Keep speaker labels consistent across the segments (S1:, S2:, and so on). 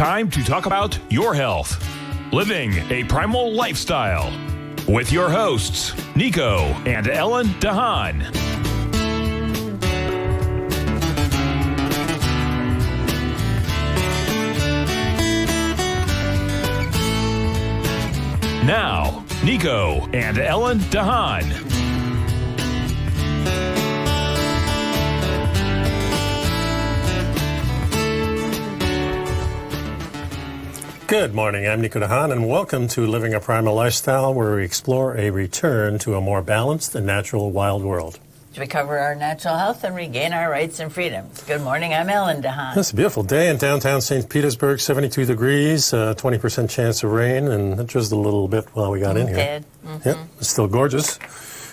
S1: Time to talk about your health. Living a Primal Lifestyle. With your hosts, Nico and Ellen Haan. Now, Nico and Ellen Haan.
S2: Good morning, I'm Nico Haan, and welcome to Living a Primal Lifestyle, where we explore a return to a more balanced and natural wild world.
S3: To recover our natural health and regain our rights and freedoms. Good morning, I'm Ellen Haan.
S2: It's a beautiful day in downtown St. Petersburg, 72 degrees, 20% chance of rain, and it drizzled a little bit while we got in here.
S3: It did. Mm-hmm.
S2: Yep, it's still gorgeous.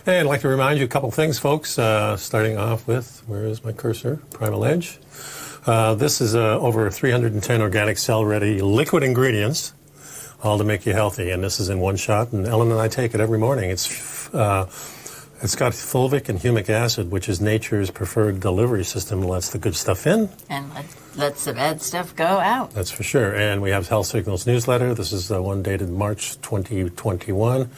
S2: And I'd like to remind you a couple things, folks, starting off with, where is my cursor? Primal Edge. This is over 310 organic cell-ready liquid ingredients, all to make you healthy. And this is in one shot. And Ellen and I take it every morning. It's got fulvic and humic acid, which is nature's preferred delivery system. Lets the good stuff in.
S3: And lets the bad stuff go out.
S2: That's for sure. And we have Health Signals newsletter. This is one dated March 2021.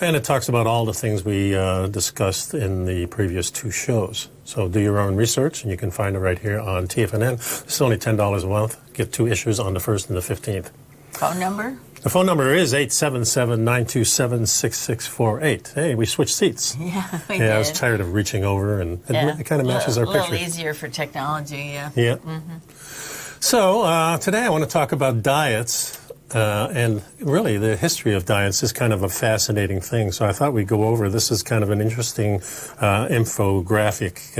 S2: And it talks about all the things we discussed in the previous two shows. So do your own research, and you can find it right here on TFNN. It's only $10 a month. Get 2 issues on the 1st and the 15th.
S3: Phone number?
S2: The phone number is 877-927-6648. Hey, we switched seats.
S3: Yeah, we did.
S2: I was tired of reaching over, and it kind of matches our picture.
S3: A little easier for technology, yeah.
S2: Yeah.
S3: Mm-hmm.
S2: So today I want to talk about diets. And really, the history of diets is kind of a fascinating thing. So I thought we'd go over. This is kind of an interesting infographic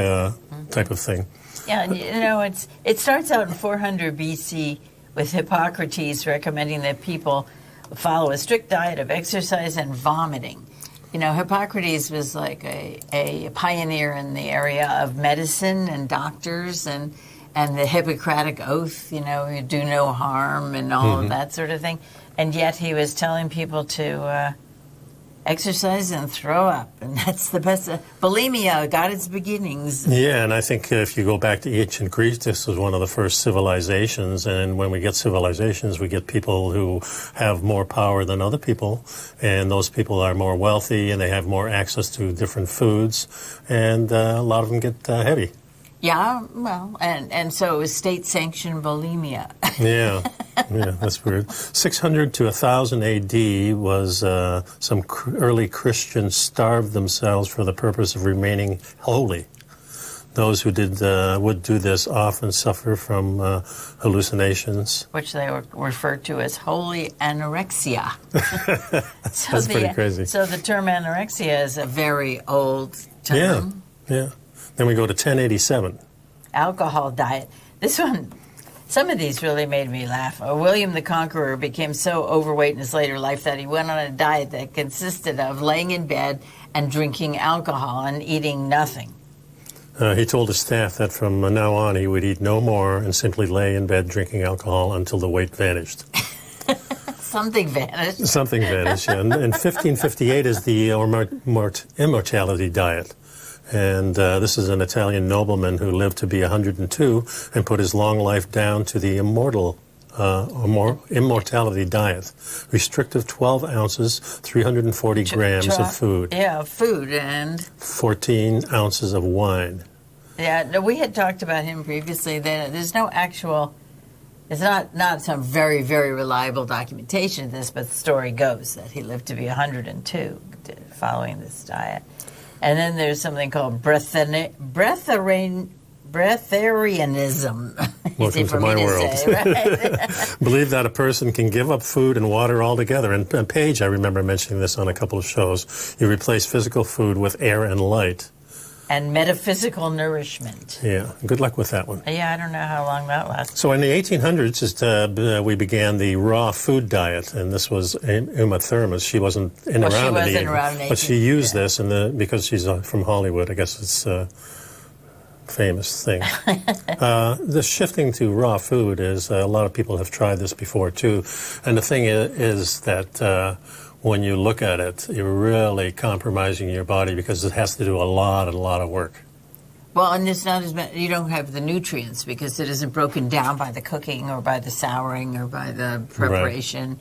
S2: type of thing.
S3: Yeah, you know, it starts out in 400 BC with Hippocrates recommending that people follow a strict diet of exercise and vomiting. You know, Hippocrates was like a pioneer in the area of medicine and doctors and the Hippocratic Oath, you know, you do no harm and all of that sort of thing. And yet he was telling people to exercise and throw up. And that's the best. Bulimia got its beginnings.
S2: Yeah, and I think if you go back to ancient Greece, this was one of the first civilizations. And when we get civilizations, we get people who have more power than other people. And those people are more wealthy and they have more access to different foods. And a lot of them get heavy.
S3: Yeah, well, and so it was state-sanctioned bulimia.
S2: Yeah, that's weird. 600 to 1000 A.D. was some early Christians starved themselves for the purpose of remaining holy. Those who would do this often suffer from hallucinations.
S3: Which they were referred to as holy anorexia.
S2: That's pretty crazy.
S3: So the term anorexia is a very old term.
S2: Yeah. Then we go to 1087.
S3: Alcohol diet. This one, some of these really made me laugh. William the Conqueror became so overweight in his later life that he went on a diet that consisted of laying in bed and drinking alcohol and eating nothing.
S2: He told his staff that from now on he would eat no more and simply lay in bed drinking alcohol until the weight vanished.
S3: Something vanished.
S2: Something vanished, yeah. And 1558 is the immortality diet. And this is an Italian nobleman who lived to be 102 and put his long life down to the immortality diet. Restrictive 12 ounces, 340 grams of food.
S3: Yeah, food and
S2: 14 ounces of wine.
S3: Yeah, no, we had talked about him previously. There's no actual, it's not some very, very reliable documentation of this, but the story goes that he lived to be 102 following this diet. And then there's something called breatharianism.
S2: Welcome to my world.
S3: Say, right?
S2: Believe that a person can give up food and water altogether. And Paige, I remember mentioning this on a couple of shows. You replace physical food with air and light.
S3: And metaphysical nourishment.
S2: Yeah, good luck with that one.
S3: Yeah, I don't know how long that lasts.
S2: So in the 1800s, we began the raw food diet, and this was Uma Thurman. She wasn't around in the but she used this because she's from Hollywood. I guess it's a famous thing. The shifting to raw food is a lot of people have tried this before too, and the thing is that. When you look at it, you're really compromising your body because it has to do a lot of work.
S3: Well, and it's not as many, you don't have the nutrients because it isn't broken down by the cooking or by the souring or by the preparation. Right.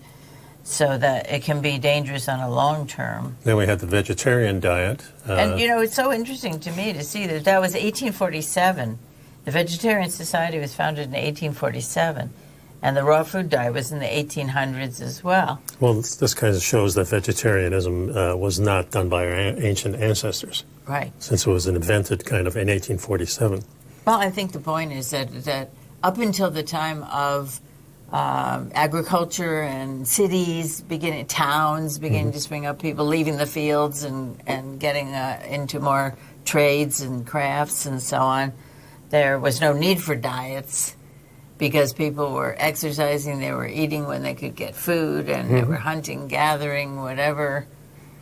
S3: So that it can be dangerous on a long term.
S2: Then we had the vegetarian diet.
S3: And, it's so interesting to me to see that was 1847. The Vegetarian Society was founded in 1847. And the raw food diet was in the 1800s as well.
S2: Well, this kind of shows that vegetarianism was not done by our ancient ancestors.
S3: Right.
S2: Since it was invented kind of in 1847.
S3: Well, I think the point is that up until the time of agriculture and cities, towns beginning to spring up, people leaving the fields and getting into more trades and crafts and so on, there was no need for diets because people were exercising, they were eating when they could get food, and they were hunting, gathering, whatever.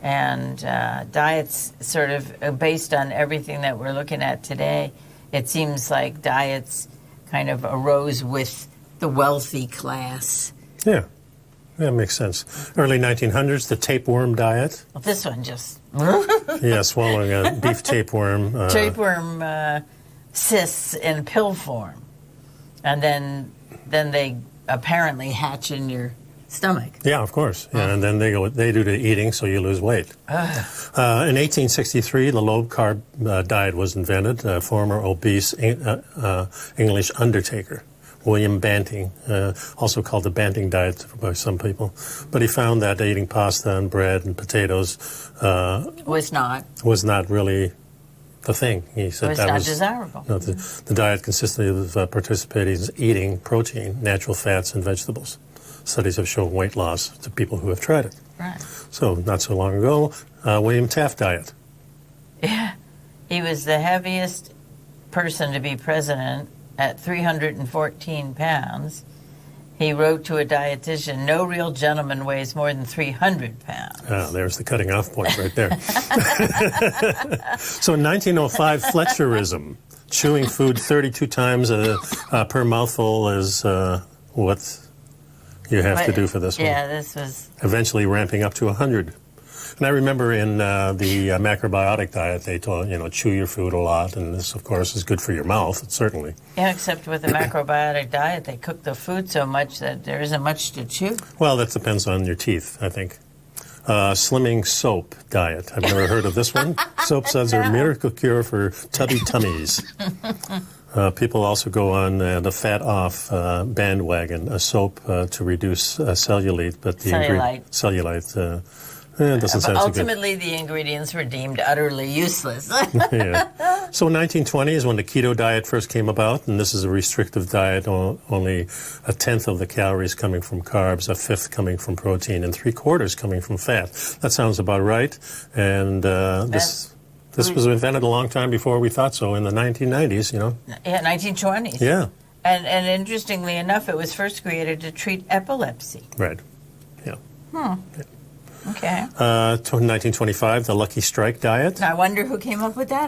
S3: And diets sort of based on everything that we're looking at today, it seems like diets kind of arose with the wealthy class.
S2: Yeah, that makes sense. Early 1900s, the tapeworm diet.
S3: Well, this one just...
S2: Yeah, swallowing a beef tapeworm.
S3: Tapeworm cysts in pill form. And then they apparently hatch in your stomach.
S2: Yeah, of course. Yeah, and then they do the eating, so you lose weight. In 1863, the low-carb diet was invented. Former obese English undertaker, William Banting, also called the Banting diet by some people. But he found that eating pasta and bread and potatoes
S3: was not
S2: really the thing. He said
S3: that was desirable.
S2: No, the diet consisted of participating in eating protein, natural fats, and vegetables. Studies have shown weight loss to people who have tried it.
S3: Right.
S2: So not so long ago, William Taft diet.
S3: Yeah, he was the heaviest person to be president at 314 pounds. He wrote to a dietitian, "No real gentleman weighs more than 300 pounds."
S2: Ah, there's the cutting off point right there. So in 1905, Fletcherism, chewing food 32 times per mouthful is what you have to do for this one.
S3: Yeah, this was...
S2: Eventually ramping up to 100. And I remember in the macrobiotic diet, they told, chew your food a lot, and this, of course, is good for your mouth, certainly.
S3: Yeah, except with the macrobiotic diet, they cook the food so much that there isn't much to chew.
S2: Well, that depends on your teeth, I think. Slimming soap diet. I've never heard of this one. Soap suds are a miracle cure for tubby tummies. People also go on the fat-off bandwagon, a soap to reduce cellulite, but the cellulite doesn't sound so good.
S3: Ultimately, the ingredients were deemed utterly useless.
S2: Yeah. So 1920 is when the keto diet first came about, and this is a restrictive diet, only a tenth of the calories coming from carbs, a fifth coming from protein, and 3/4 coming from fat. That sounds about right. And this was invented a long time before we thought so, in the 1990s,
S3: Yeah, 1920s.
S2: Yeah.
S3: And interestingly enough, it was first created to treat epilepsy.
S2: Right. Yeah.
S3: Yeah. Okay.
S2: 1925, the Lucky Strike diet.
S3: I wonder who came up with that.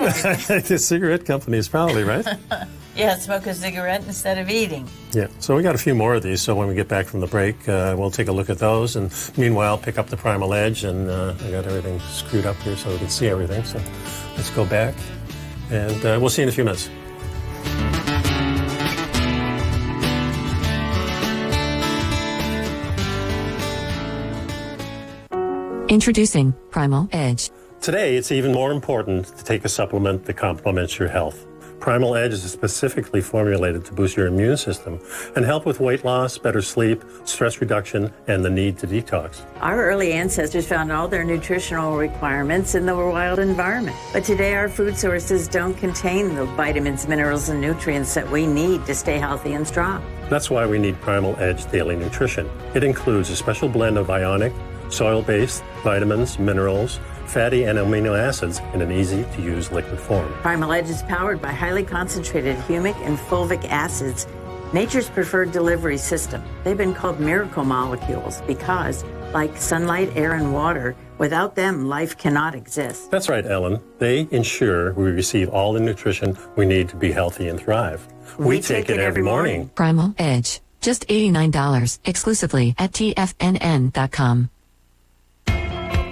S2: The cigarette companies, probably, right?
S3: Yeah, smoke a cigarette instead of eating.
S2: Yeah, so we got a few more of these, so when we get back from the break, we'll take a look at those, and meanwhile, pick up the Primal Edge, and I got everything screwed up here so we can see everything, so let's go back, and we'll see you in a few minutes.
S4: Introducing Primal Edge.
S2: Today, it's even more important to take a supplement that complements your health. Primal Edge is specifically formulated to boost your immune system and help with weight loss, better sleep, stress reduction, and the need to detox.
S3: Our early ancestors found all their nutritional requirements in the wild environment. But today, our food sources don't contain the vitamins, minerals, and nutrients that we need to stay healthy and strong.
S2: That's why we need Primal Edge Daily Nutrition. It includes a special blend of ionic, soil-based vitamins, minerals, fatty and amino acids in an easy-to-use liquid form.
S3: Primal Edge is powered by highly concentrated humic and fulvic acids, nature's preferred delivery system. They've been called miracle molecules because, like sunlight, air, and water, without them, life cannot exist.
S2: That's right, Ellen. They ensure we receive all the nutrition we need to be healthy and thrive. We take it every morning.
S4: Primal Edge. Just $89 exclusively at TFNN.com.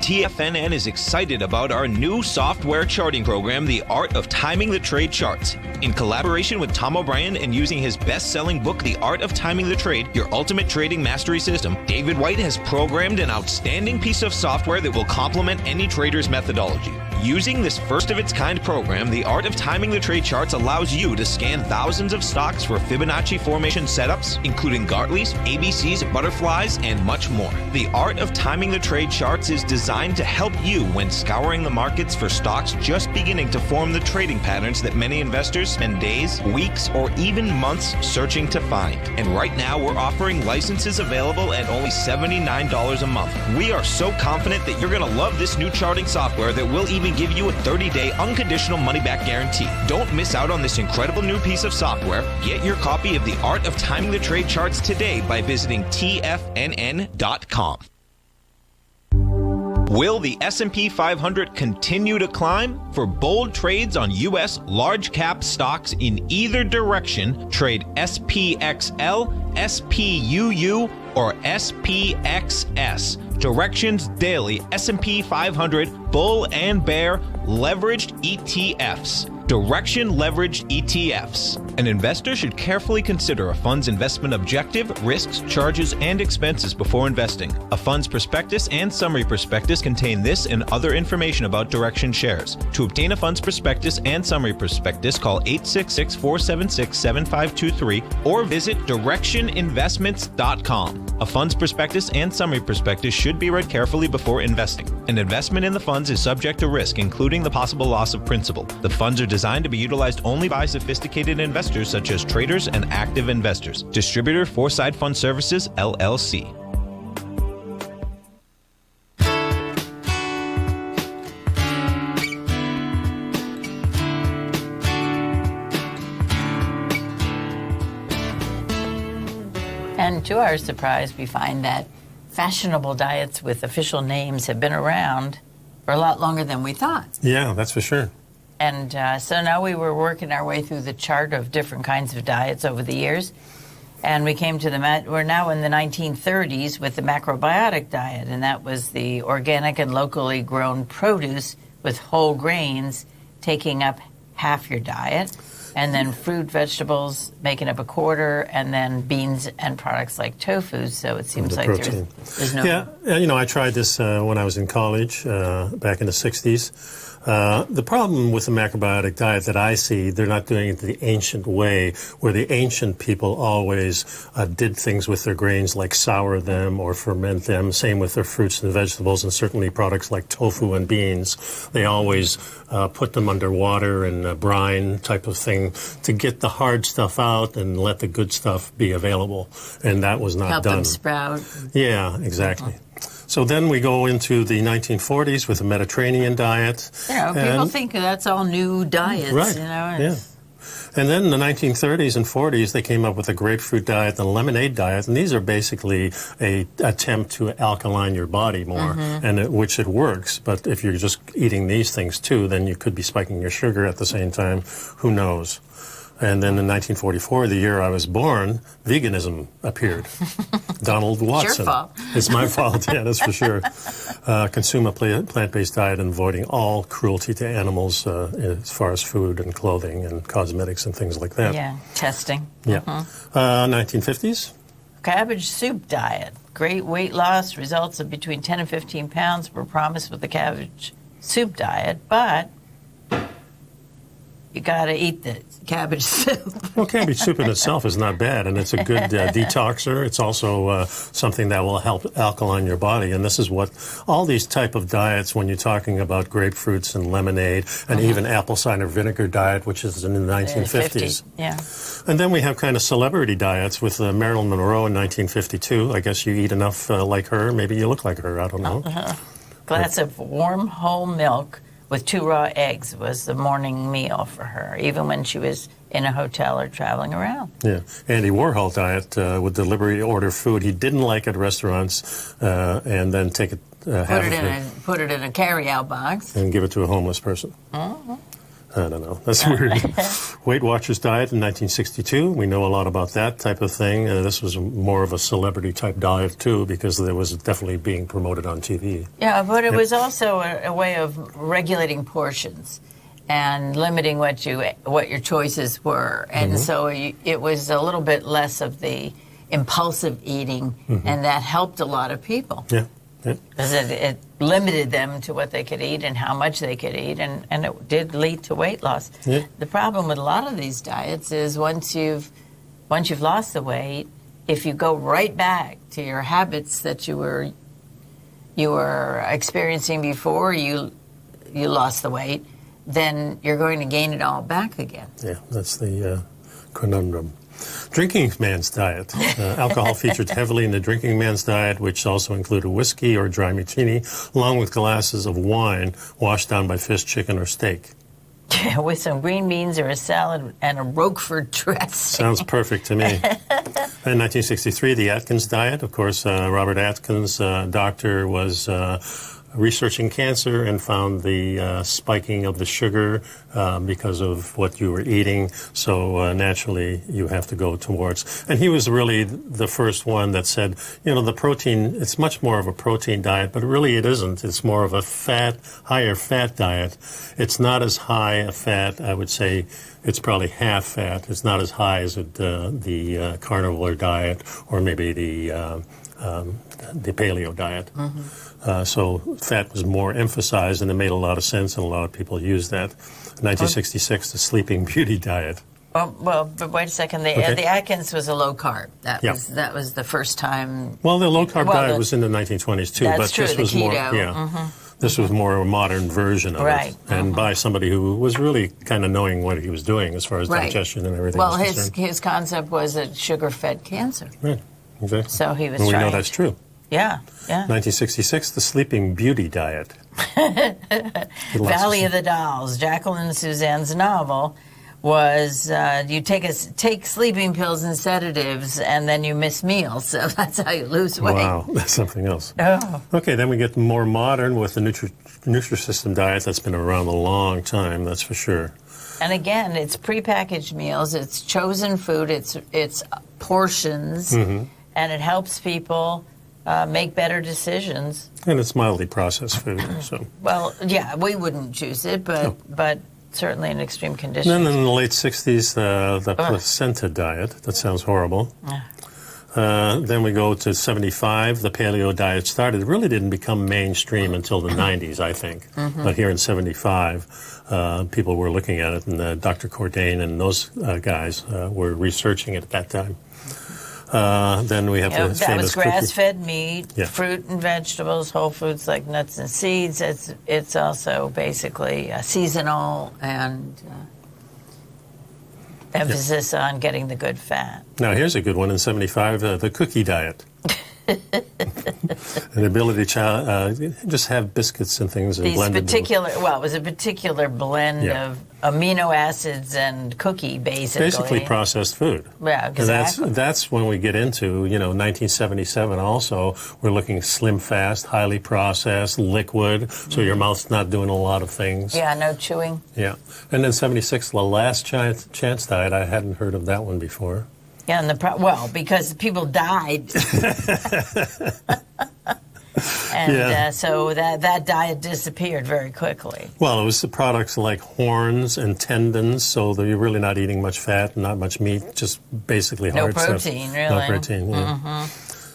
S5: TFNN is excited about our new software charting program, The Art of Timing the Trade Charts. In collaboration with Tom O'Brien and using his best-selling book, The Art of Timing the Trade, Your Ultimate Trading Mastery System, David White has programmed an outstanding piece of software that will complement any trader's methodology. Using this first-of-its-kind program, The Art of Timing the Trade Charts allows you to scan thousands of stocks for Fibonacci formation setups, including Gartleys, ABCs, butterflies, and much more. The Art of Timing the Trade Charts is designed to help you when scouring the markets for stocks just beginning to form the trading patterns that many investors spend days, weeks, or even months searching to find. And right now, we're offering licenses available at only $79 a month. We are so confident that you're going to love this new charting software that will even give you a 30-day unconditional money-back guarantee. Don't miss out on this incredible new piece of software. Get your copy of The Art of Timing the Trade Charts today by visiting TFNN.com. Will the S&P 500 continue to climb? For bold trades on U.S. large-cap stocks in either direction, trade SPXL, SPUU, or SPXS. Directions Daily S&P 500 Bull and Bear Leveraged ETFs. Direction Leveraged ETFs. An investor should carefully consider a fund's investment objective, risks, charges, and expenses before investing. A fund's prospectus and summary prospectus contain this and other information about Direction shares. To obtain a fund's prospectus and summary prospectus, call 866-476-7523 or visit directioninvestments.com. A fund's prospectus and summary prospectus should be read carefully before investing. An investment in the funds is subject to risk, including the possible loss of principal. The funds are designed to be utilized only by sophisticated investors such as traders and active investors. Distributor Foreside Fund Services, LLC.
S3: And to our surprise, we find that fashionable diets with official names have been around for a lot longer than we thought.
S2: Yeah, that's for sure.
S3: And so now we were working our way through the chart of different kinds of diets over the years. And we came to we're now in the 1930s with the macrobiotic diet. And that was the organic and locally grown produce with whole grains taking up half your diet. And then fruit, vegetables making up a quarter. And then beans and products like tofu. So it seems like there's no...
S2: Yeah, I tried this when I was in college back in the 60s. The problem with the macrobiotic diet that I see, they're not doing it the ancient way, where the ancient people always did things with their grains like sour them or ferment them. Same with their fruits and vegetables, and certainly products like tofu and beans. They always put them under water and brine type of thing to get the hard stuff out and let the good stuff be available. And that was not done.
S3: Help them sprout.
S2: Yeah, exactly. So then we go into the 1940s with the Mediterranean diet.
S3: People think that's all new diets.
S2: Right,
S3: Yeah.
S2: And then in the 1930s and 40s, they came up with the grapefruit diet, the lemonade diet, and these are basically an attempt to alkaline your body more, which it works. But if you're just eating these things too, then you could be spiking your sugar at the same time. Who knows? And then in 1944, the year I was born, veganism appeared. Donald Watson.
S3: It's your fault.
S2: It's my fault, yeah, that's for sure. Consume a plant-based diet and avoiding all cruelty to animals as far as food and clothing and cosmetics and things like that.
S3: Yeah, testing.
S2: Yeah. 1950s?
S3: Cabbage soup diet. Great weight loss, results of between 10 and 15 pounds were promised with the cabbage soup diet, but you got to eat the cabbage soup.
S2: Well, cabbage soup in itself is not bad, and it's a good detoxer. It's also something that will help alkaline your body, and this is what all these type of diets, when you're talking about grapefruits and lemonade, and even apple cider vinegar diet, which is in the 1950s.
S3: Yeah.
S2: And then we have kind of celebrity diets with Marilyn Monroe in 1952. I guess you eat enough like her, maybe you look like her, I don't know.
S3: Glass of warm whole milk with 2 raw eggs was the morning meal for her, even when she was in a hotel or traveling around.
S2: Yeah. Andy Warhol diet would deliberately order food he didn't like at restaurants and then take it,
S3: put it in a carry-out box.
S2: And give it to a homeless person. I don't know. That's weird. Weight Watchers diet in 1962. We know a lot about that type of thing. This was more of a celebrity type diet too, because there was definitely being promoted on TV.
S3: Yeah, but it was also a way of regulating portions and limiting what your choices were, and so it was a little bit less of the impulsive eating, and that helped a lot of people.
S2: Yeah.
S3: Because it limited them to what they could eat and how much they could eat, and it did lead to weight loss.
S2: Yeah.
S3: The problem with a lot of these diets is once you've lost the weight, if you go right back to your habits that you were experiencing before you lost the weight, then you're going to gain it all back again.
S2: Yeah, that's the conundrum. Drinking man's diet. Alcohol featured heavily in the drinking man's diet, which also included whiskey or dry martini, along with glasses of wine washed down by fish, chicken, or steak.
S3: With some green beans or a salad and a Roquefort dressing.
S2: Sounds perfect to me. In 1963, the Atkins diet. Of course, Robert Atkins, doctor, was researching cancer and found the spiking of the sugar because of what you were eating. So naturally, you have to go towards. And he was really the first one that said, the protein, it's much more of a protein diet, but really it isn't. It's more of a higher fat diet. It's not as high a fat, I would say. It's probably half fat. It's not as high as the carnivore diet or maybe the paleo diet. So fat was more emphasized, and it made a lot of sense, and a lot of people used that. 1966, the Sleeping Beauty diet.
S3: Well, but wait a second. The Atkins was a low carb. That was the first time.
S2: Well, the low carb diet was in the 1920s too,
S3: that's
S2: but
S3: true,
S2: this was
S3: keto.
S2: more. This was more a modern version of it, and by somebody who was really kind of knowing what he was doing as far as digestion and everything.
S3: Well,
S2: was
S3: his concept was that sugar fed cancer.
S2: Right. Exactly.
S3: So he was.
S2: And we
S3: trying.
S2: know that's true.
S3: Yeah.
S2: 1966, the Sleeping Beauty diet.
S3: Valley of the Dolls, Jacqueline Suzanne's novel, was you take sleeping pills and sedatives, and then you miss meals. So that's how you lose weight.
S2: Wow, that's something else.
S3: Oh.
S2: Okay, then we get more modern with the Nutrisystem diet. That's been around a long time, that's for sure.
S3: And again, it's prepackaged meals. It's chosen food. It's portions, and it helps people make better decisions.
S2: And it's mildly processed food. So.
S3: Well, yeah, we wouldn't choose it, but certainly in extreme conditions.
S2: And then in the late 60s, the placenta diet. That sounds horrible. Then we go to 75. The paleo diet started. It really didn't become mainstream until the 90s, I think. But here in 75, people were looking at it, and Dr. Cordain and those guys were researching it at that time. Then we have the famous
S3: that was grass-fed
S2: cookie.
S3: meat, fruit and vegetables, whole foods like nuts and seeds. It's also basically seasonal and emphasis on getting the good fat.
S2: Now here's a good one in 75, the cookie diet. An ability to just have biscuits and things.
S3: These
S2: and
S3: particular, it was a particular blend of amino acids and cookie,
S2: basically processed food.
S3: Yeah, exactly.
S2: And that's when we get into 1977. Also, we're looking slim, fast, highly processed, liquid. So your mouth's not doing a lot of things.
S3: Yeah, no chewing.
S2: Yeah, and then 76, the Last Chance diet. I hadn't heard of that one before.
S3: Yeah, and because people died. And so that diet disappeared very quickly.
S2: Well, it was the products like horns and tendons, so that you're really not eating much fat, not much meat, just basically hard stuff.
S3: No protein, really.
S2: No protein, yeah.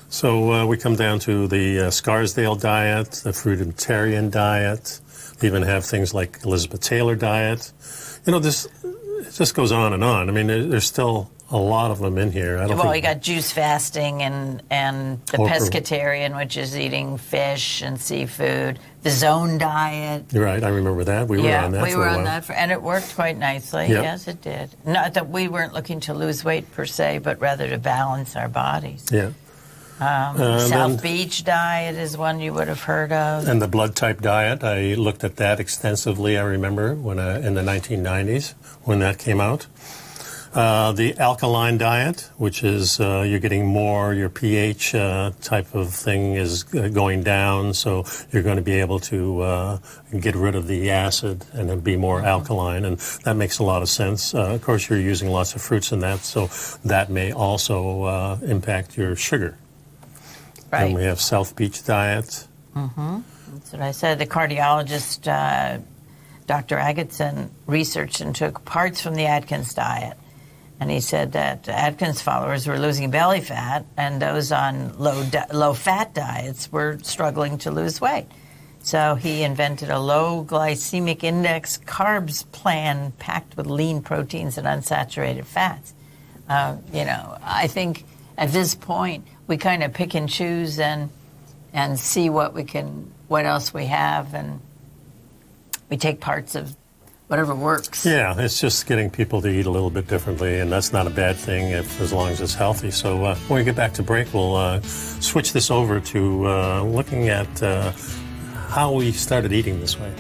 S2: So we come down to the Scarsdale diet, the fruitarian diet. They even have things like Elizabeth Taylor diet. This just goes on and on. I mean, there's still a lot of them in here.
S3: You got juice fasting and the pescatarian, which is eating fish and seafood. The zone diet.
S2: Right, I remember that. We were on that for a while.
S3: Yeah, we were on that, and it worked quite nicely.
S2: Yep.
S3: Yes, it did. Not that we weren't looking to lose weight per se, but rather to balance our bodies.
S2: Yeah.
S3: South Beach diet is one you would have heard of.
S2: And the blood type diet, I looked at that extensively, I remember, when in the 1990s when that came out. The alkaline diet, which is you're getting more, your pH type of thing is going down, so you're going to be able to get rid of the acid and then be more alkaline, and that makes a lot of sense. Of course, you're using lots of fruits in that, so that may also impact your sugar.
S3: Right.
S2: And we have South Beach diet.
S3: Mm-hmm. That's what I said. The cardiologist, Dr. Agatsson, researched and took parts from the Atkins diet. And he said that Atkins followers were losing belly fat, and those on low-fat diets were struggling to lose weight. So he invented a low glycemic index carbs plan packed with lean proteins and unsaturated fats. I think at this point we kind of pick and choose and see what else we have, and we take parts of whatever works.
S2: Yeah, it's just getting people to eat a little bit differently, and that's not a bad thing as long as it's healthy. So when we get back to break, we'll switch this over to looking at how we started eating this way.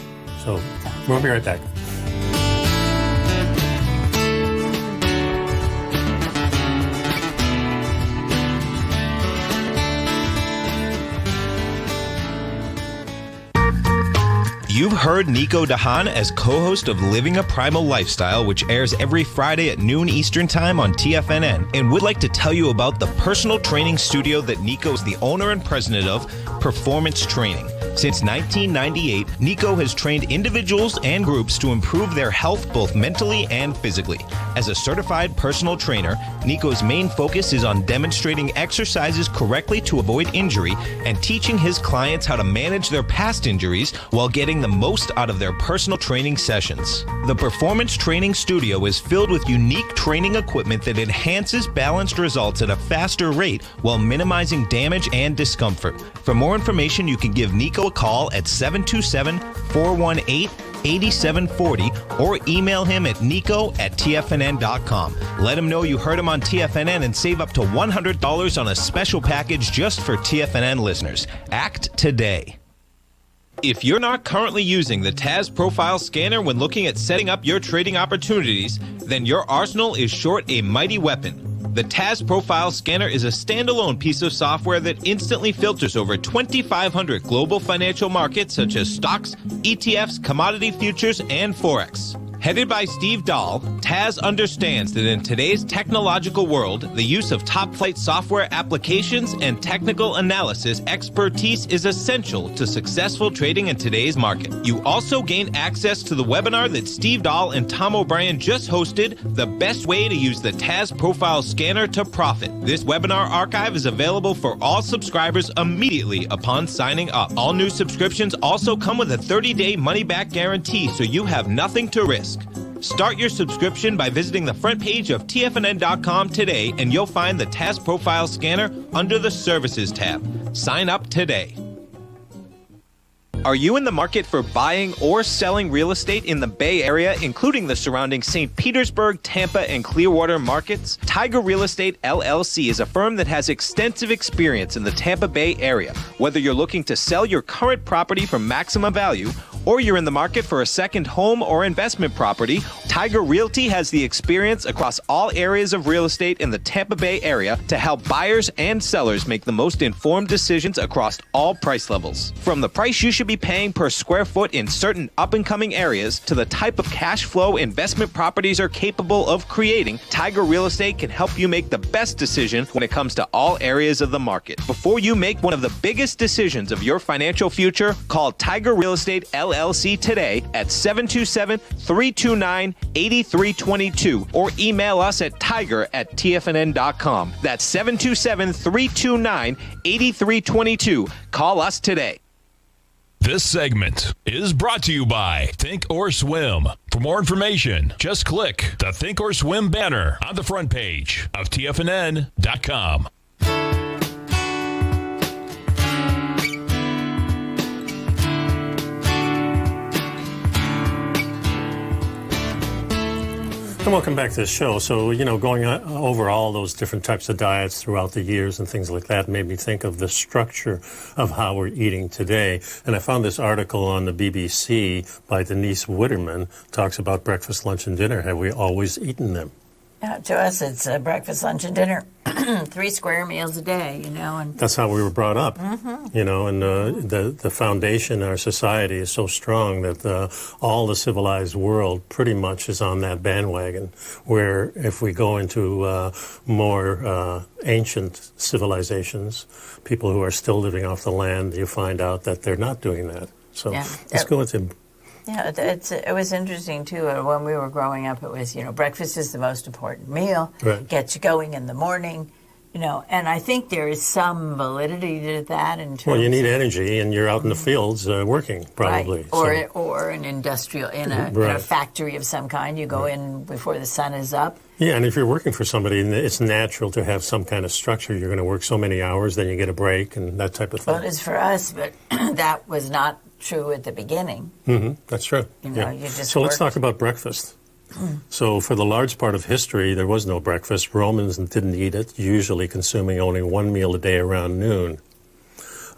S2: So we'll be right back.
S5: You've heard Nico Haan as co-host of Living a Primal Lifestyle, which airs every Friday at noon Eastern Time on TFNN, and would like to tell you about the personal training studio that Nico is the owner and president of, Performance Training. Since 1998, Nico has trained individuals and groups to improve their health both mentally and physically. As a certified personal trainer, Nico's main focus is on demonstrating exercises correctly to avoid injury and teaching his clients how to manage their past injuries while getting the most out of their personal training sessions. The Performance Training Studio is filled with unique training equipment that enhances balanced results at a faster rate while minimizing damage and discomfort. For more information, you can give Nico a call at 727-418-8740 or email him at nico@tfnn.com. Let him know you heard him on TFNN and save up to $100 on a special package just for TFNN listeners. Act today. If you're not currently using the TAS Profile Scanner when looking at setting up your trading opportunities, then your arsenal is short a mighty weapon. The TAS Profile Scanner is a standalone piece of software that instantly filters over 2,500 global financial markets such as stocks, ETFs, commodity futures, and Forex. Headed by Steve Dahl, TAS understands that in today's technological world, the use of top-flight software applications and technical analysis expertise is essential to successful trading in today's market. You also gain access to the webinar that Steve Dahl and Tom O'Brien just hosted, The Best Way to Use the TAS Profile Scanner to Profit. This webinar archive is available for all subscribers immediately upon signing up. All new subscriptions also come with a 30-day money-back guarantee, so you have nothing to risk. Start your subscription by visiting the front page of TFNN.com today, and you'll find the TAS Profile Scanner under the Services tab. Sign up today. Are you in the market for buying or selling real estate in the Bay Area, including the surrounding St. Petersburg, Tampa, and Clearwater markets? Tiger Real Estate LLC is a firm that has extensive experience in the Tampa Bay area. Whether you're looking to sell your current property for maximum value, or you're in the market for a second home or investment property, Tiger Realty has the experience across all areas of real estate in the Tampa Bay area to help buyers and sellers make the most informed decisions across all price levels. From the price you should be paying per square foot in certain up-and-coming areas to the type of cash flow investment properties are capable of creating, Tiger Real Estate can help you make the best decision when it comes to all areas of the market. Before you make one of the biggest decisions of your financial future, call Tiger Real Estate LLC today at 727-329-8322 or email us at tiger@tfnn.com. That's 727-329-8322. Call us today.
S1: This segment is brought to you by Think or Swim. For more information, just click the Think or Swim banner on the front page of TFNN.com.
S2: And welcome back to the show. So, going over all those different types of diets throughout the years and things like that made me think of the structure of how we're eating today. And I found this article on the BBC by Denise Witterman, talks about breakfast, lunch, and dinner. Have we always eaten them?
S3: Yeah, to us, it's breakfast, lunch, and dinner. 3 square meals a day, and
S2: That's how we were brought up, and the foundation in our society is so strong that all the civilized world pretty much is on that bandwagon, where if we go into more ancient civilizations, people who are still living off the land, you find out that they're not doing that. So let's go into...
S3: Yeah, it was interesting, too. When we were growing up, it was, breakfast is the most important meal.
S2: Right.
S3: Gets you going in the morning, And I think there is some validity to that.
S2: Well, you need energy, and you're out in the fields working, probably.
S3: Right. Or an industrial, in a factory of some kind. You go in before the sun is up.
S2: Yeah, and if you're working for somebody, it's natural to have some kind of structure. You're going to work so many hours, then you get a break, and that type of thing.
S3: Well, it is for us, but that was not true at the beginning.
S2: That's true.
S3: You just
S2: so let's talk about breakfast. So for the large part of history, there was no breakfast. Romans didn't eat it, usually consuming only 1 meal a day around noon.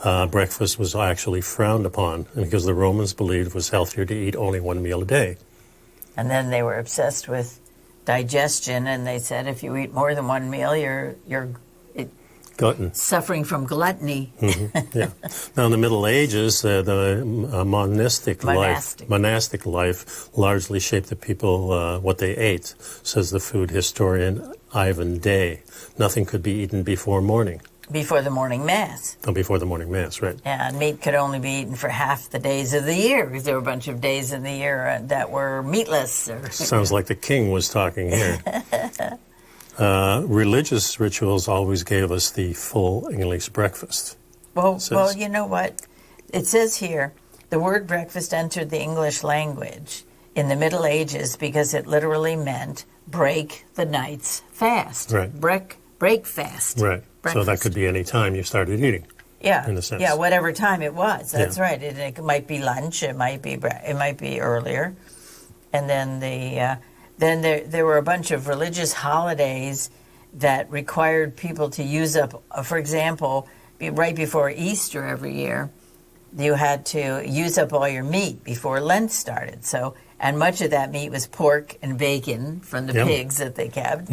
S2: Breakfast was actually frowned upon because the Romans believed it was healthier to eat only 1 meal a day.
S3: And then they were obsessed with digestion, and they said if you eat more than 1 meal, you're
S2: glutton.
S3: Suffering from gluttony.
S2: Yeah. Now, in the Middle Ages, the monastic life largely shaped the people what they ate, says the food historian Ivan Day. Nothing could be eaten before morning.
S3: Before the morning mass.
S2: Oh, before the morning mass, right.
S3: Yeah, and meat could only be eaten for half the days of the year, because there were a bunch of days in the year that were meatless.
S2: Sounds like the king was talking here. Religious rituals always gave us the full English breakfast.
S3: Well, you know what? It says here, the word breakfast entered the English language in the Middle Ages because it literally meant break the night's fast.
S2: Right.
S3: Break fast.
S2: Right. Breakfast. So that could be any time you started eating.
S3: Yeah.
S2: In a sense.
S3: Yeah, whatever time it was. That's right. It might be lunch. It might be earlier. And then Then there were a bunch of religious holidays that required people to use up, for example, right before Easter every year, you had to use up all your meat before Lent started. And much of that meat was pork and bacon from the pigs that they kept.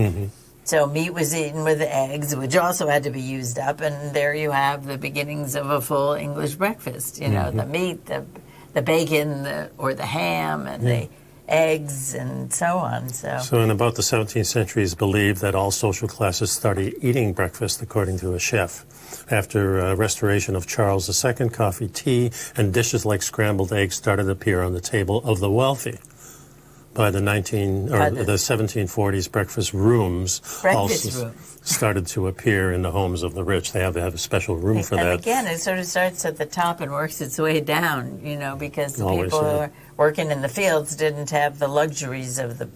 S3: So meat was eaten with eggs, which also had to be used up, and there you have the beginnings of a full English breakfast. The meat, the bacon, or the ham, and the eggs, and so on. So
S2: in about the 17th century, it's believed that all social classes started eating breakfast, according to a chef. After restoration of Charles II, coffee, tea, and dishes like scrambled eggs started to appear on the table of the wealthy. By the 1740s, breakfast rooms started to appear in the homes of the rich. They have to have a special room for that.
S3: And again, it sort of starts at the top and works its way down, because the people who are working in the fields didn't have the luxuries of the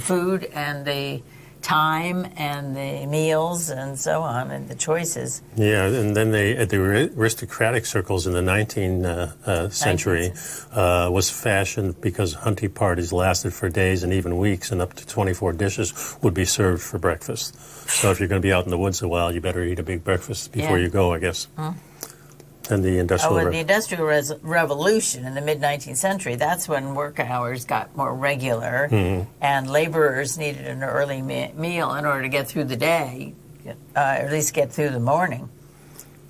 S3: food and the time and the meals and so on and the choices.
S2: Yeah, and then the aristocratic circles in the 19th century was fashioned because hunting parties lasted for days and even weeks, and up to 24 dishes would be served for breakfast. So if you're going to be out in the woods a while, you better eat a big breakfast before you go, I guess. And the Industrial
S3: Revolution in the mid-19th century, that's when work hours got more regular, and laborers needed an early meal in order to get through the day, or at least get through the morning.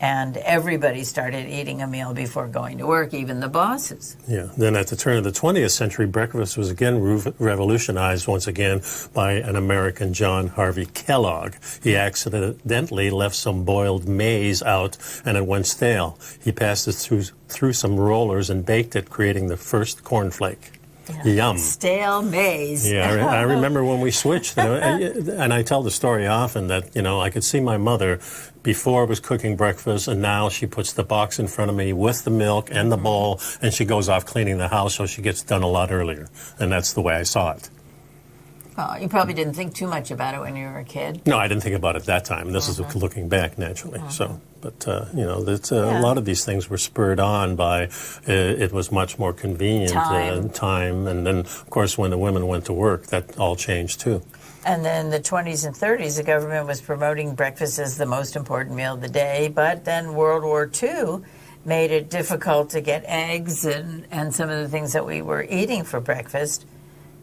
S3: And everybody started eating a meal before going to work, even the bosses.
S2: Yeah. Then at the turn of the 20th century, breakfast was again revolutionized once again by an American, John Harvey Kellogg. He accidentally left some boiled maize out, and it went stale. He passed it through some rollers and baked it, creating the first cornflake. Yum.
S3: Stale maize.
S2: Yeah, I remember when we switched, and I tell the story often that, I could see my mother before was cooking breakfast, and now she puts the box in front of me with the milk and the bowl, and she goes off cleaning the house, so she gets done a lot earlier. And that's the way I saw it.
S3: Well, you probably didn't think too much about it when you were a kid.
S2: No, I didn't think about it that time. This is looking back, naturally. But a lot of these things were spurred on by it was much more convenient time. And then, of course, when the women went to work, that all changed, too.
S3: And then in the 20s and 30s, the government was promoting breakfast as the most important meal of the day. But then World War II made it difficult to get eggs and some of the things that we were eating for breakfast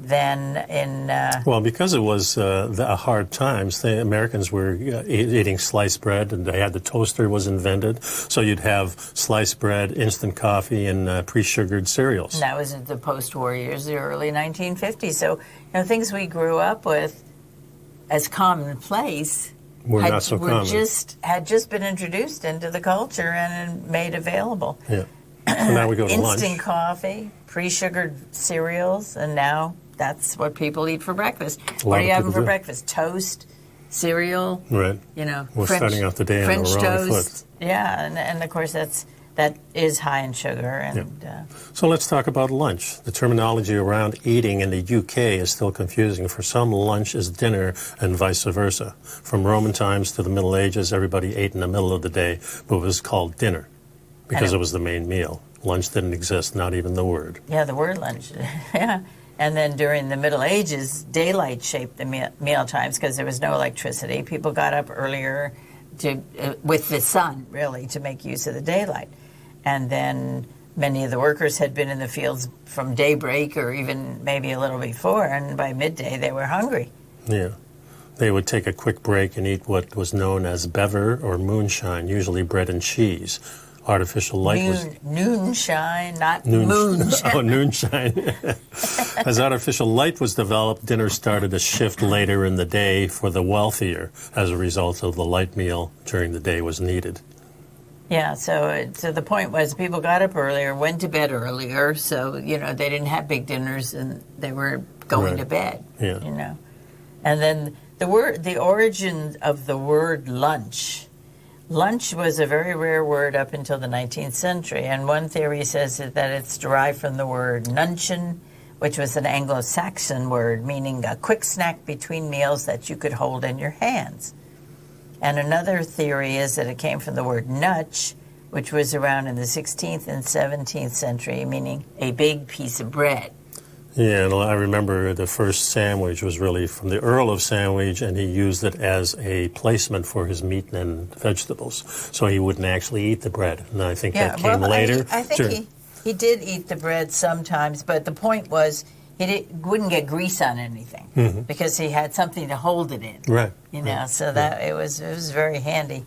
S3: than in...
S2: Well, because it was the hard times, the Americans were eating sliced bread, and they had the toaster was invented. So you'd have sliced bread, instant coffee, and pre-sugared cereals.
S3: And that was in the post-war years, the early 1950s. So, things we grew up with as commonplace had just been introduced into the culture and made available.
S2: Yeah. So now we go to lunch.
S3: Instant coffee, pre-sugared cereals, and now that's what people eat for breakfast. What are you having for breakfast? Toast, cereal.
S2: Right. We're starting out the day on the wrong foot.
S3: Yeah, and of course that is high in sugar. And
S2: so let's talk about lunch. The terminology around eating in the UK is still confusing. For some, lunch is dinner and vice versa. From Roman times to the Middle Ages, everybody ate in the middle of the day, but it was called dinner because it was the main meal. Lunch didn't exist, not even the word.
S3: Yeah, the word lunch. Yeah. And then during the Middle Ages, daylight shaped the meal times because there was no electricity. People got up earlier with the sun, really, to make use of the daylight. And then many of the workers had been in the fields from daybreak or even maybe a little before, and by midday they were hungry.
S2: Yeah. They would take a quick break and eat what was known as bever or moonshine, usually bread and cheese. Artificial light was...
S3: Noonshine, not moonshine.
S2: Oh, noonshine. As artificial light was developed, dinner started to shift later in the day for the wealthier as a result of the light meal during the day was needed.
S3: Yeah, so the point was people got up earlier, went to bed earlier, so, they didn't have big dinners and they were going to bed, And then the origin of the word lunch. Lunch was a very rare word up until the 19th century, and one theory says that it's derived from the word nuncheon, which was an Anglo-Saxon word meaning a quick snack between meals that you could hold in your hands. And another theory is that it came from the word nutch, which was around in the 16th and 17th century, meaning a big piece of bread.
S2: Yeah, and I remember the first sandwich was really from the Earl of Sandwich, and he used it as a placement for his meat and vegetables, so he wouldn't actually eat the bread. And I think that came later.
S3: I think he did eat the bread sometimes, but the point was he wouldn't get grease on anything because he had something to hold it in.
S2: Right.
S3: So that it was very handy.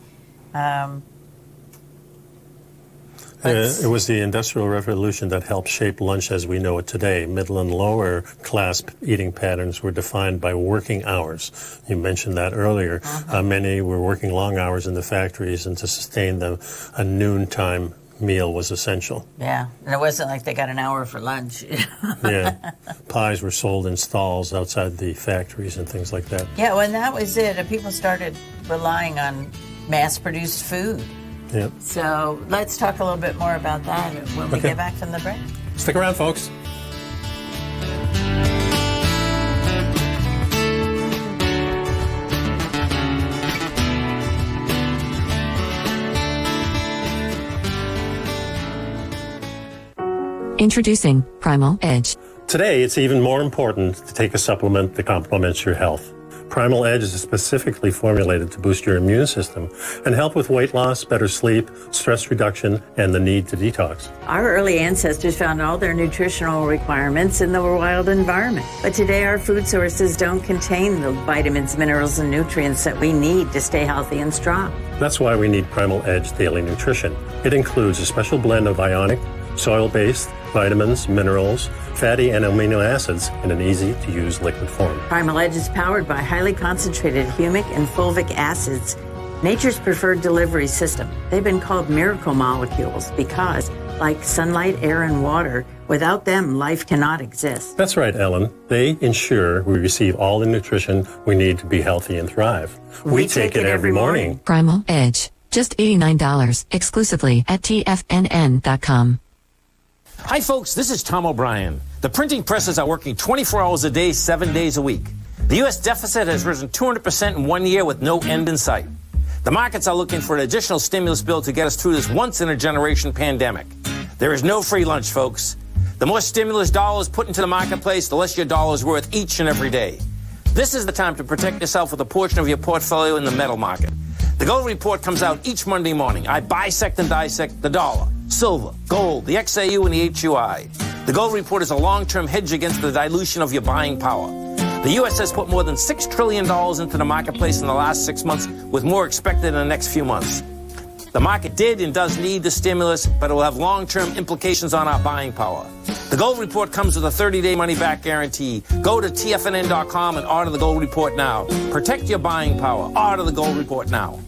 S2: It was the Industrial Revolution that helped shape lunch as we know it today. Middle and lower class eating patterns were defined by working hours. You mentioned that earlier. Many were working long hours in the factories, and to sustain them, a noontime meal was essential.
S3: Yeah, and it wasn't like they got an hour for lunch.
S2: Yeah, pies were sold in stalls outside the factories and things like that.
S3: Yeah, when that was it, people started relying on mass-produced food.
S2: Yep.
S3: So let's talk a little bit more about that when we get back from the break.
S2: Stick around, folks.
S4: Introducing Primal Edge.
S2: Today, it's even more important to take a supplement that complements your health. Primal Edge is specifically formulated to boost your immune system and help with weight loss, better sleep, stress reduction, and the need to detox.
S3: Our early ancestors found all their nutritional requirements in the wild environment. But today, our food sources don't contain the vitamins, minerals, and nutrients that we need to stay healthy and strong.
S2: That's why we need Primal Edge Daily Nutrition. It includes a special blend of ionic, soil-based vitamins, minerals, fatty and amino acids in an easy-to-use liquid form.
S3: Primal Edge is powered by highly concentrated humic and fulvic acids, nature's preferred delivery system. They've been called miracle molecules because, like sunlight, air, and water, without them, life cannot exist.
S2: That's right, Ellen. They ensure we receive all the nutrition we need to be healthy and thrive. We take it every morning.
S4: Primal Edge. Just $89 exclusively at TFNN.com.
S6: Hi, folks. This is Tom O'Brien. The printing presses are working 24 hours a day, 7 days a week. The U.S. deficit has risen 200% in 1 year with no end in sight. The markets are looking for an additional stimulus bill to get us through this once-in-a-generation pandemic. There is no free lunch, folks. The more stimulus dollars put into the marketplace, the less your dollar is worth each and every day. This is the time to protect yourself with a portion of your portfolio in the metal market. The Gold Report comes out each Monday morning. I bisect and dissect the dollar, silver, gold, the XAU, and the HUI. The gold report is a long-term hedge against the dilution of your buying power. The U.S. has put more than $6 trillion into the marketplace in the last 6 months, with more expected in the next few months. The market did and does need the stimulus, but it will have long-term implications on our buying power. The gold report comes with a 30-day money-back guarantee. Go to TFNN.com and order the gold report now. Protect your buying power. Order the gold report now.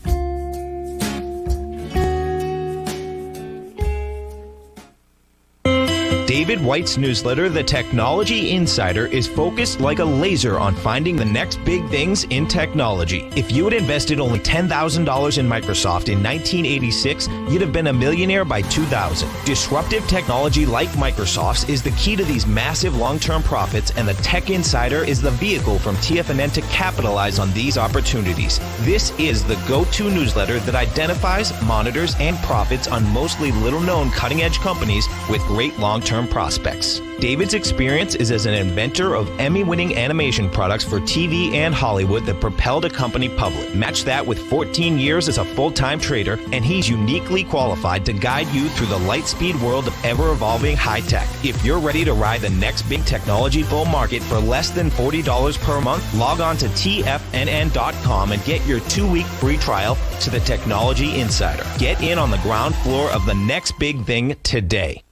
S5: David White's newsletter, The Technology Insider, is focused like a laser on finding the next big things in technology. If you had invested only $10,000 in Microsoft in 1986, you'd have been a millionaire by 2000. Disruptive technology like Microsoft's is the key to these massive long-term profits, and the Tech Insider is the vehicle from TFNN to capitalize on these opportunities. This is the go-to newsletter that identifies, monitors, and profits on mostly little-known cutting-edge companies with great long-term prospects. David's experience is as an inventor of Emmy-winning animation products for TV and Hollywood that propelled a company public. Match that with 14 years as a full-time trader, and he's uniquely qualified to guide you through the light-speed world of ever-evolving high-tech. If you're ready to ride the next big technology bull market for less than $40 per month, log on to TFNN.com and get your 2-week free trial to the Technology Insider. Get in on the ground floor of the next big thing today.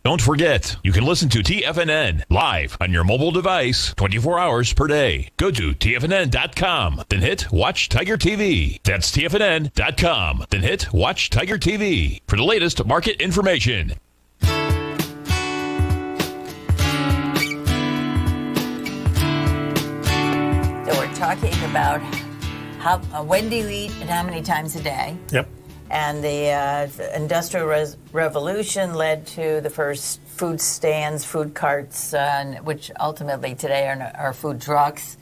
S1: Don't forget, you can listen to TFNN live on your mobile device 24 hours per day. Go to TFNN.com, then hit Watch Tiger TV. That's TFNN.com, then hit Watch Tiger TV for the latest market information.
S3: So we're talking about when do you eat and how many times a day.
S2: Yep.
S3: And the Industrial Revolution led to the first food stands, food carts, which ultimately today are food trucks.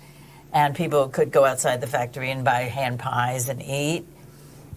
S3: And people could go outside the factory and buy hand pies and eat.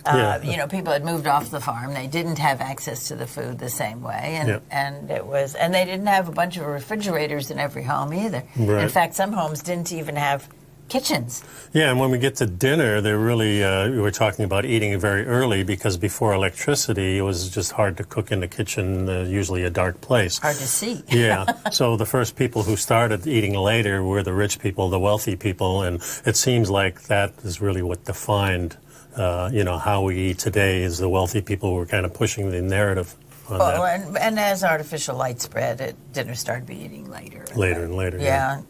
S3: People had moved off the farm. They didn't have access to the food the same way. And they didn't have a bunch of refrigerators in every home either.
S2: Right.
S3: In fact, some homes didn't even have kitchens.
S2: Yeah, and when we get to dinner, they're really, we were talking about eating very early because before electricity, it was just hard to cook in the kitchen, usually a dark place.
S3: Hard to see.
S2: Yeah, so the first people who started eating later were the rich people, the wealthy people, and it seems like that is really what defined, how we eat today is the wealthy people who were kind of pushing the narrative on that.
S3: And as artificial light spread, dinner started be eating later.
S2: Later and later,
S3: yeah.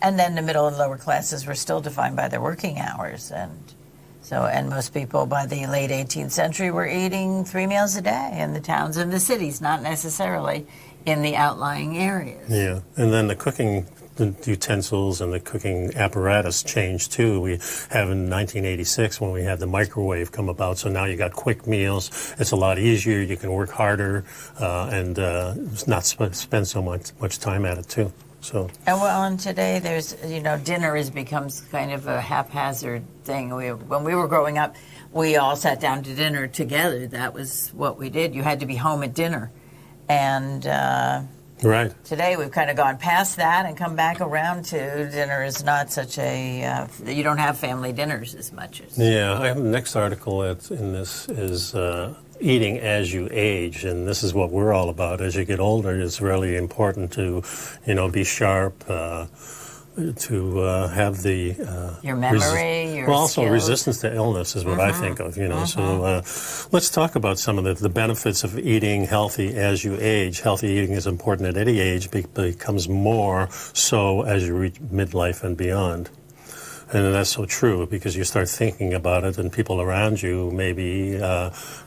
S3: And then the middle and lower classes were still defined by their working hours. And most people by the late 18th century were eating 3 meals a day in the towns and the cities, not necessarily in the outlying areas.
S2: Yeah, and then the cooking utensils and the cooking apparatus changed too. We have in 1986 when we had the microwave come about, so now you got quick meals. It's a lot easier. You can work harder and not spend so much time at it too. So.
S3: And today there's, dinner has become kind of a haphazard thing. When we were growing up, we all sat down to dinner together. That was what we did. You had to be home at dinner. And
S2: right.
S3: Today we've kind of gone past that and come back around to dinner is not such a, you don't have family dinners as much as.
S2: Yeah, I have the next article in this is eating as you age, and this is what we're all about. As you get older, it's really important to, be sharp, to have the
S3: your memory, your
S2: also
S3: skills.
S2: Resistance to illness is what I think of. So let's talk about some of the benefits of eating healthy as you age. Healthy eating is important at any age, but becomes more so as you reach midlife and beyond. And that's so true because you start thinking about it and people around you may be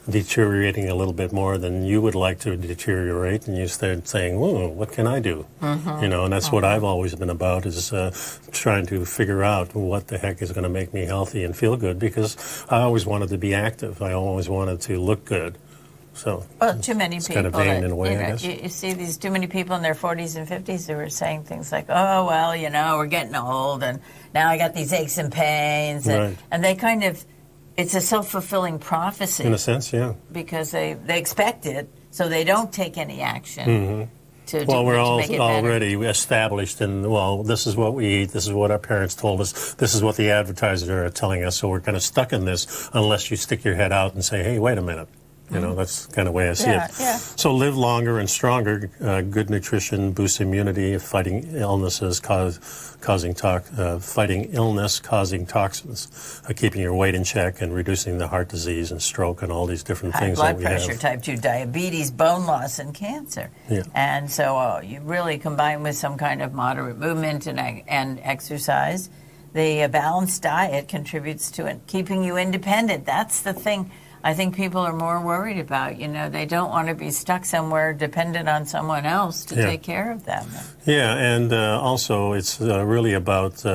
S2: deteriorating a little bit more than you would like to deteriorate, and you start saying, "Whoa, what can I do?" And that's what I've always been about is trying to figure out what the heck is going to make me healthy and feel good because I always wanted to be active. I always wanted to look good. So
S3: too many people.
S2: Kind of vain in a way, I guess.
S3: You see these too many people in their 40s and 50s who are saying things like, "Oh, well, we're getting old, and now I got these aches and pains," and they kind of, it's a self-fulfilling prophecy
S2: in a sense, yeah,
S3: because they expect it, so they don't take any action.
S2: We're all already established in, this is what we eat, this is what our parents told us, this is what the advertisers are telling us, so we're kind of stuck in this unless you stick your head out and say, "Hey, wait a minute." You know, that's kind of the way I see it.
S3: Yeah.
S2: So live longer and stronger. Good nutrition boosts immunity, fighting illnesses, fighting illness, causing toxins, keeping your weight in check, and reducing the heart disease and stroke and all these different
S3: High
S2: things
S3: blood
S2: that we
S3: pressure,
S2: have.
S3: type 2 diabetes, bone loss, and cancer.
S2: Yeah.
S3: And so you really combine with some kind of moderate movement and exercise. The balanced diet contributes to it, keeping you independent. That's the thing I think people are more worried about. You know, they don't want to be stuck somewhere dependent on someone else to take care of them.
S2: Yeah, and also it's really about,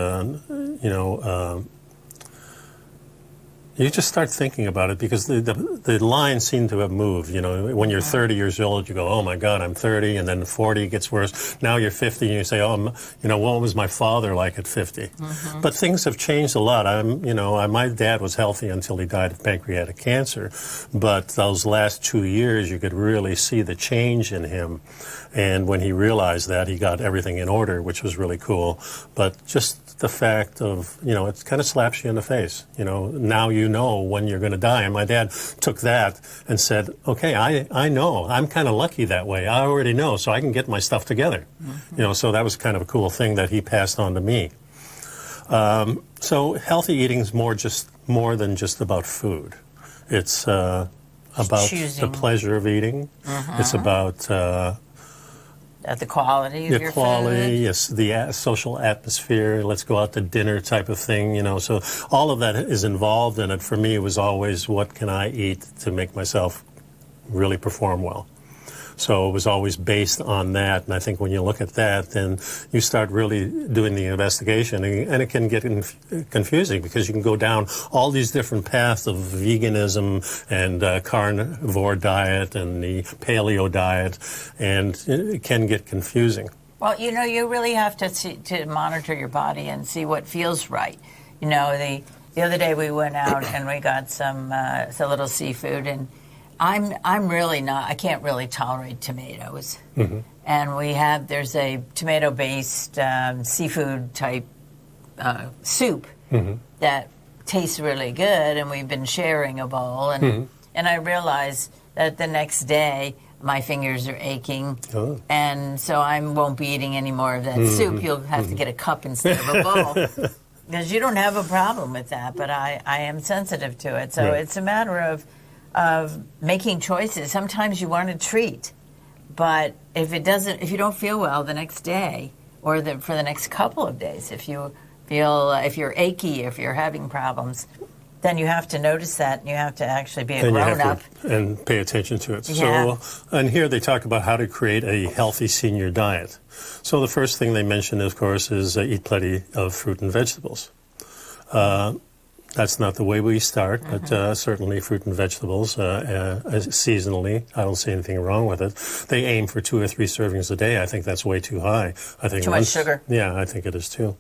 S2: you just start thinking about it because the lines seem to have moved. You know, when you're 30 years old, you go, oh my God, I'm 30, and then 40 ggets worse. Now you're 50, and you say, oh, what was my father like at 50? Mm-hmm. But things have changed a lot. My dad was healthy until he died of pancreatic cancer, but those last 2 years, you could really see the change in him. And when he realized that, he got everything in order, which was really cool. But just the fact of, it kind of slaps you in the face. Now you know when you're going to die. And my dad took that and said, okay, I know. I'm kind of lucky that way. I already know, so I can get my stuff together. Mm-hmm. So that was kind of a cool thing that he passed on to me. So healthy eating is more than just about food. It's about the pleasure of eating. Mm-hmm. It's about
S3: the quality of your
S2: quality,
S3: food.
S2: Yes, the social atmosphere. Let's go out to dinner type of thing. So all of that is involved in it. For me, it was always, what can I eat to make myself really perform well? So it was always based on that. And I think when you look at that, then you start really doing the investigation. And it can get confusing because you can go down all these different paths of veganism and carnivore diet and the paleo diet. And it can get confusing.
S3: Well, you really have to monitor your body and see what feels right. The other day we went out and we got some a little seafood, and I'm really not. I can't really tolerate tomatoes, mm-hmm. and there's a tomato-based seafood type soup mm-hmm. that tastes really good, and we've been sharing a bowl, and I realized that the next day my fingers are aching, and so I won't be eating any more of that soup. You'll have to get a cup instead of a bowl. Because you don't have a problem with that, but I am sensitive to it, so it's a matter of making choices. Sometimes you want to treat, but if you don't feel well the next day or for the next couple of days, if you're achy, if you're having problems, then you have to notice that, and you have to actually be a grown-up.
S2: And pay attention to it.
S3: Yeah.
S2: So, and here they talk about how to create a healthy senior diet. So the first thing they mention, of course, is eat plenty of fruit and vegetables. That's not the way we start, but certainly fruit and vegetables seasonally. I don't see anything wrong with it. They aim for 2 or 3 servings a day. I think that's way too high. I think
S3: too much sugar.
S2: Yeah, I think it is too.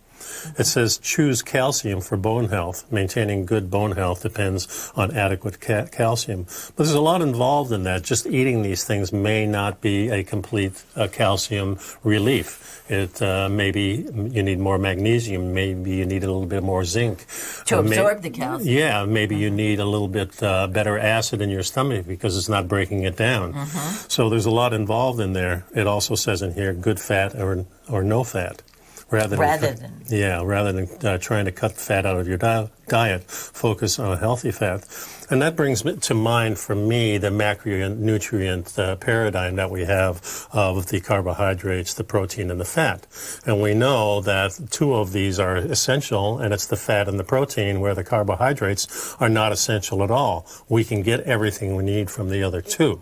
S2: It says choose calcium for bone health. Maintaining good bone health depends on adequate calcium. But there's a lot involved in that. Just eating these things may not be a complete calcium relief. Maybe you need more magnesium. Maybe you need a little bit more zinc.
S3: To absorb the calcium.
S2: Yeah, maybe you need a little bit better acid in your stomach because it's not breaking it down. So there's a lot involved in there. It also says in here good fat or no fat. Rather than trying to cut fat out of your diet, focus on a healthy fat. And that brings to mind, for me, the macronutrient paradigm that we have of the carbohydrates, the protein, and the fat. And we know that 2 of these are essential, and it's the fat and the protein, where the carbohydrates are not essential at all. We can get everything we need from the other 2.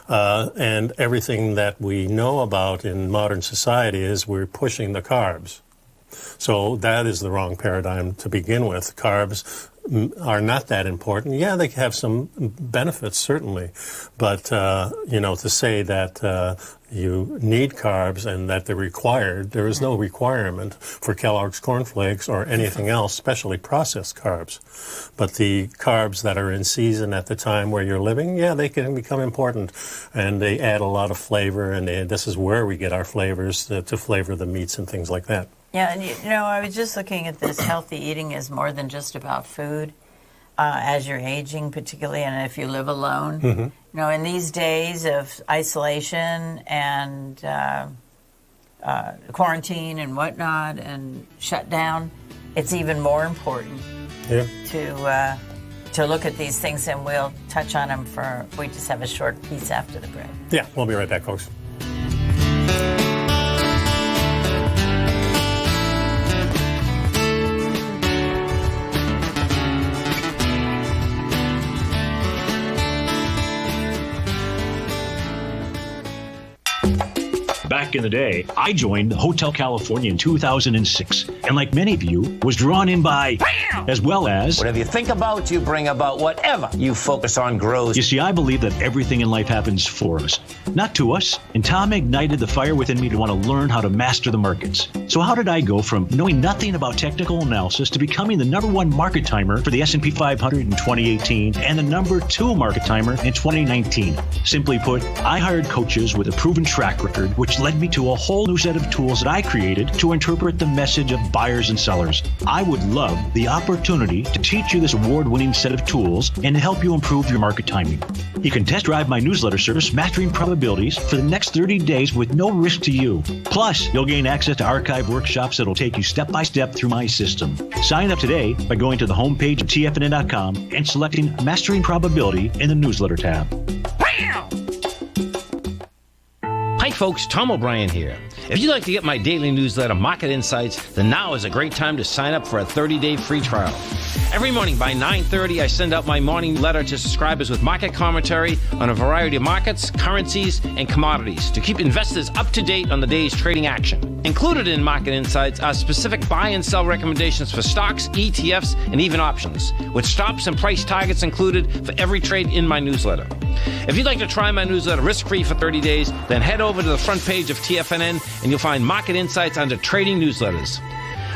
S2: And everything that we know about in modern society is we're pushing the carbs. So that is the wrong paradigm to begin with. Carbs are not that important. Yeah, they have some benefits, certainly. But, to say that you need carbs and that they're required, there is no requirement for Kellogg's Corn Flakes or anything else, especially processed carbs. But the carbs that are in season at the time where you're living, yeah, they can become important. And they add a lot of flavor, and this is where we get our flavors to flavor the meats and things like that.
S3: Yeah, and I was just looking at this. Healthy eating is more than just about food. as you're aging, particularly, and if you live alone. You know, in these days of isolation and quarantine and whatnot and shutdown, it's even more important to look at these things, and we'll touch on them we just have a short piece after the break.
S2: Yeah, we'll be right back, folks.
S7: Back in the day, I joined Hotel California in 2006, and like many of you, was drawn in by, as well as...
S6: Whatever you think about, you bring about. Whatever you focus on grows.
S7: You see, I believe that everything in life happens for us, not to us. And Tom ignited the fire within me to want to learn how to master the markets. So how did I go from knowing nothing about technical analysis to becoming the #1 market timer for the S&P 500 in 2018 and the #2 market timer in 2019? Simply put, I hired coaches with a proven track record, which led me to a whole new set of tools that I created to interpret the message of buyers and sellers. I would love the opportunity to teach you this award-winning set of tools and to help you improve your market timing. You can test drive my newsletter service, Mastering Probabilities, for the next 30 days with no risk to you. Plus, you'll gain access to archive workshops that'll take you step by step through my system. Sign up today by going to the homepage of TFNN.com and selecting Mastering Probability in the newsletter tab.
S6: Hi folks, Tom O'Brien here. If you'd like to get my daily newsletter, Market Insights, then now is a great time to sign up for a 30-day free trial. Every morning by 9:30, I send out my morning letter to subscribers with market commentary on a variety of markets, currencies, and commodities to keep investors up to date on the day's trading action. Included in Market Insights are specific buy and sell recommendations for stocks, ETFs, and even options, with stops and price targets included for every trade in my newsletter. If you'd like to try my newsletter risk-free for 30 days, then head over to the front page of TFNN and you'll find Market Insights under Trading Newsletters.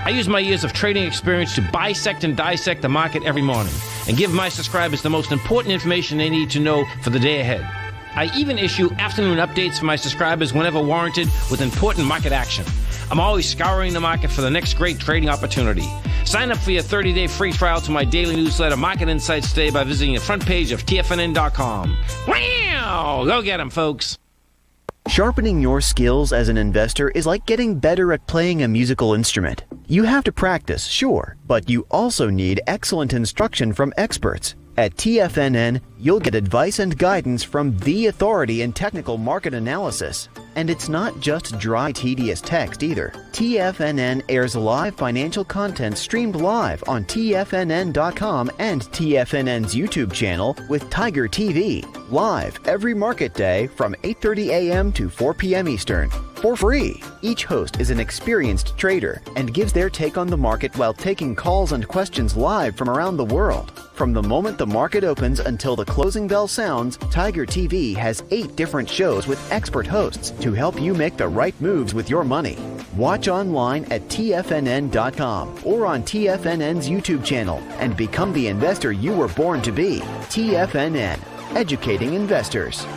S6: I use my years of trading experience to bisect and dissect the market every morning and give my subscribers the most important information they need to know for the day ahead. I even issue afternoon updates for my subscribers whenever warranted with important market action. I'm always scouring the market for the next great trading opportunity. Sign up for your 30-day free trial to my daily newsletter, Market Insights, today by visiting the front page of TFNN.com. Wow! Go get 'em, folks.
S8: Sharpening your skills as an investor is like getting better at playing a musical instrument. You have to practice, sure, but you also need excellent instruction from experts. At TFNN, you'll get advice and guidance from the authority in technical market analysis. And it's not just dry, tedious text either. TFNN airs live financial content streamed live on TFNN.com and TFNN's YouTube channel with Tiger TV, live every market day from 8:30 a.m. to 4 p.m. Eastern, for free. Each host is an experienced trader and gives their take on the market while taking calls and questions live from around the world. From the moment the market opens until the closing bell sounds, Tiger TV has 8 different shows with expert hosts to help you make the right moves with your money. Watch online at TFNN.com or on TFNN's YouTube channel and become the investor you were born to be. TFNN, educating investors.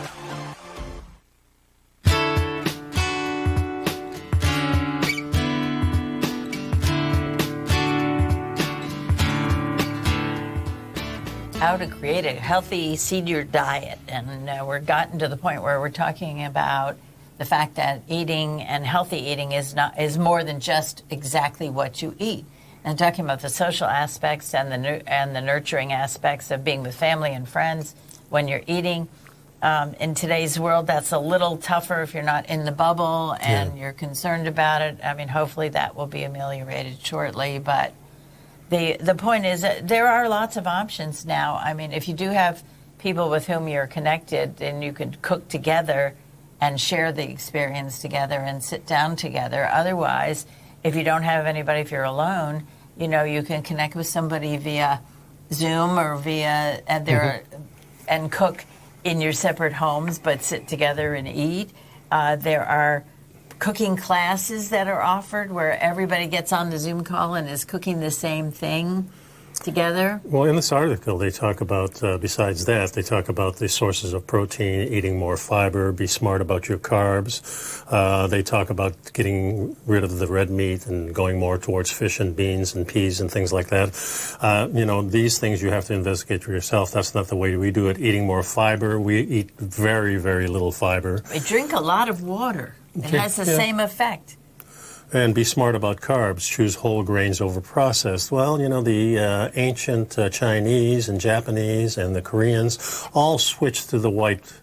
S3: How to create a healthy senior diet. And we're gotten to the point where we're talking about the fact that eating and healthy eating is more than just exactly what you eat. And talking about the social aspects and the nurturing aspects of being with family and friends when you're eating. In today's world, that's a little tougher if you're not in the bubble and you're concerned about it. I mean, hopefully that will be ameliorated shortly, but the point is that there are lots of options now. I mean, if you do have people with whom you're connected, then you can cook together and share the experience together and sit down together. Otherwise, if you don't have anybody, if you're alone, you know, you can connect with somebody via Zoom or via and cook in your separate homes, but sit together and eat. There are cooking classes that are offered where everybody gets on the Zoom call and is cooking the same thing. together?
S2: Well, in this article, they talk about, besides that, they talk about the sources of protein, eating more fiber, be smart about your carbs. They talk about getting rid of the red meat and going more towards fish and beans and peas and things like that. These things you have to investigate for yourself. That's not the way we do it. Eating more fiber. We eat very, very little fiber.
S3: We drink a lot of water. It has the same effect.
S2: And be smart about carbs. Choose whole grains over processed. Well, the ancient Chinese and Japanese and the Koreans all switched to the white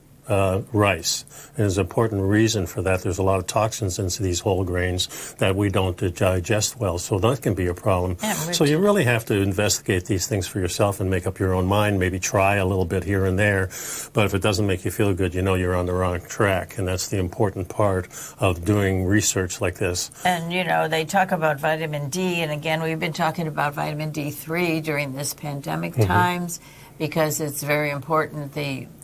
S2: rice. And there's an important reason for that. There's a lot of toxins into these whole grains that we don't digest well, so that can be a problem.
S3: Yeah,
S2: so you really have to investigate these things for yourself and make up your own mind, maybe try a little bit here and there. But if it doesn't make you feel good, you're on the wrong track. And that's the important part of doing research like this.
S3: And, they talk about vitamin D. And again, we've been talking about vitamin D3 during this pandemic times because it's very important.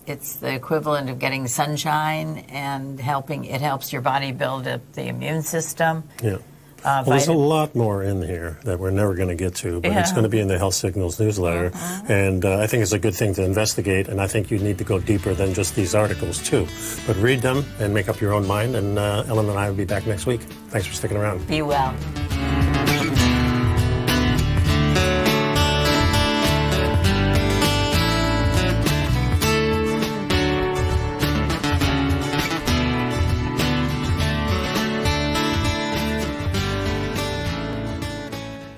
S3: It's the equivalent of getting sunshine and it helps your body build up the immune system.
S2: Yeah. There's a lot more in here that we're never going to get to, but it's going to be in the Health Signals newsletter. And I think it's a good thing to investigate, and I think you need to go deeper than just these articles, too. But read them and make up your own mind, and Ellen and I will be back next week. Thanks for sticking around.
S3: Be well.